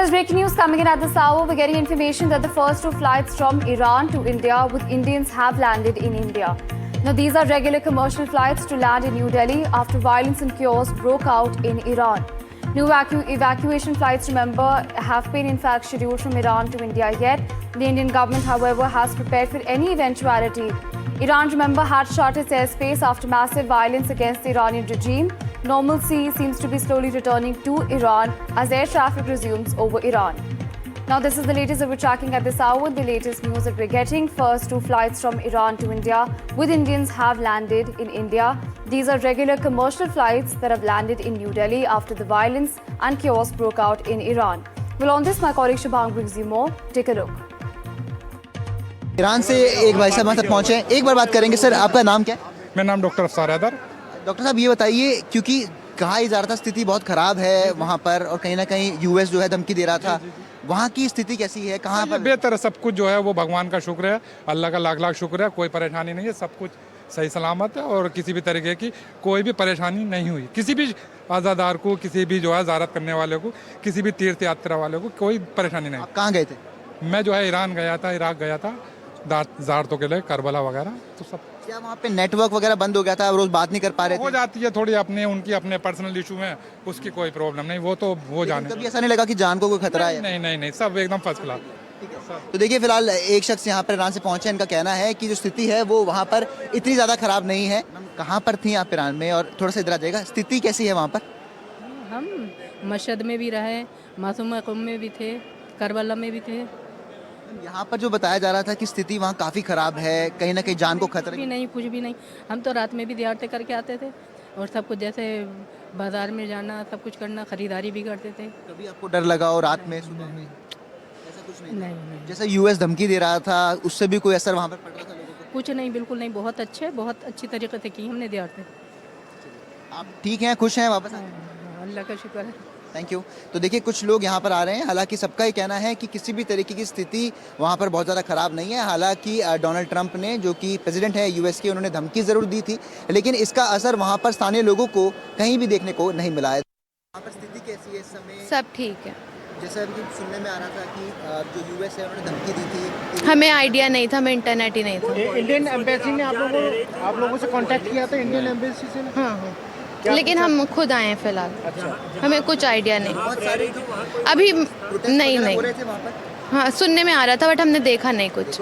There's breaking news coming in at this hour. We're getting information that the first two flights from Iran to India with Indians have landed in India. Now, these are regular commercial flights to land in New Delhi after violence and chaos broke out in Iran. New evacuation flights, remember, have been in fact scheduled from Iran to India yet. The Indian government, however, has prepared for any eventuality. Iran, remember, had shut its airspace after massive violence against the Iranian regime. Normalcy seems to be slowly returning to Iran as air traffic resumes over Iran. Now, this is the latest that we're tracking at this hour. The latest news that we're getting. First two flights from Iran to India with Indians have landed in India. These are regular commercial flights that have landed in New Delhi after the violence and chaos broke out in Iran. Well, on this, my colleague Shabang brings you more. Take a look. Iran से एक भाई साहब हमारे साथ पहुंचे हैं। एक बार बात करेंगे। सर, आपका नाम क्या है? मेरा नाम डॉक्टर अफसार हैदर। डॉक्टर साहब, ये बताइए, क्योंकि कहा ही जा रहा था स्थिति बहुत खराब है वहाँ पर और कहीं ना कहीं यूएस जो है धमकी दे रहा था, वहाँ की स्थिति कैसी है, कहाँ पर? बेहतर है, सब कुछ जो है वो भगवान का शुक्र है, अल्लाह का लाख लाख शुक्र है, कोई परेशानी नहीं है, सब कुछ सही सलामत है और किसी भी तरीके की कोई भी परेशानी नहीं हुई। किसी भी आज़ादार को, किसी भी जो है ज़ियारत करने वाले को, किसी भी तीर्थ यात्रा वाले को कोई परेशानी नहीं। आप कहाँ गए थे? मैं जो है ईरान गया था, इराक गया था, ज़ारतों के लिए, करबला वगैरह, तो सब। क्या वहाँ पे नेटवर्क वगैरह बंद हो गया था, रोज बात नहीं कर पा रहे थे? हो जाती है थोड़ी, अपने उनकी अपने पर्सनल इशू में, उसकी कोई प्रॉब्लम नहीं, वो तो हो जाने। कभी ऐसा नहीं लगा कि जान को कोई खतरा है? नहीं नहीं नहीं, सब एकदम फर्स्ट क्लास। तो देखिए, फिलहाल एक शख्स यहाँ पर ईरान से पहुंचे, इनका कहना है कि जो स्थिति है वो वहाँ पर इतनी ज़्यादा खराब नहीं है। कहाँ पर थी आप ईरान में, और थोड़ा सा इधर आ जाएगा, स्थिति कैसी है वहाँ पर? हम मशहद में भी रहे, मासूम क़ौम में भी थे, करबला में भी थे। यहाँ पर जो बताया जा रहा था कि स्थिति वहाँ काफ़ी ख़राब है, कहीं ना कहीं जान को खतरा भी नहीं, कुछ भी नहीं। हम तो रात में भी ज़ियारतें करके आते थे और सब कुछ, जैसे बाज़ार में जाना, सब कुछ करना, ख़रीदारी भी करते थे। कभी आपको डर लगा हो रात में, सुबह में? ऐसा कुछ नहीं? नहीं, जैसे यूएस धमकी दे रहा था, उससे भी कोई असर वहाँ पर पड़ रहा था लोगों को? कुछ नहीं, बिल्कुल नहीं। बहुत अच्छे, बहुत अच्छी तरीके से की हमने ज़ियारतें। आप ठीक हैं, खुश हैं वापस? अल्लाह का शुक्र है। Thank you. तो देखिए, कुछ लोग यहाँ पर आ रहे हैं, हालांकि सबका ही कहना है कि किसी भी तरीके की स्थिति वहाँ पर बहुत ज़्यादा ख़राब नहीं है। हालांकि डोनाल्ड ट्रंप ने, जो कि प्रेसिडेंट है यूएस के, उन्होंने धमकी ज़रूर दी थी, लेकिन इसका असर वहाँ पर स्थानीय लोगों को कहीं भी देखने को नहीं मिला है। वहाँ पर स्थिति कैसी है इस समय? सब ठीक है। जैसा अभी सुनने में आ रहा था कि जो यूएस है उन्होंने धमकी दी थी। हमें आइडिया नहीं था, हमें इंटरनेट ही नहीं था। इंडियन एम्बेसी ने आप लोगों से कांटेक्ट किया था? इंडियन एम्बेसी से? हाँ, लेकिन हम खुद आए हैं फिलहाल। अच्छा। हमें कुछ आइडिया नहीं बहुत सारे अभी। नहीं, हो रहे थे वहाँ पर। हाँ, सुनने में आ रहा था, बट हमने देखा नहीं कुछ।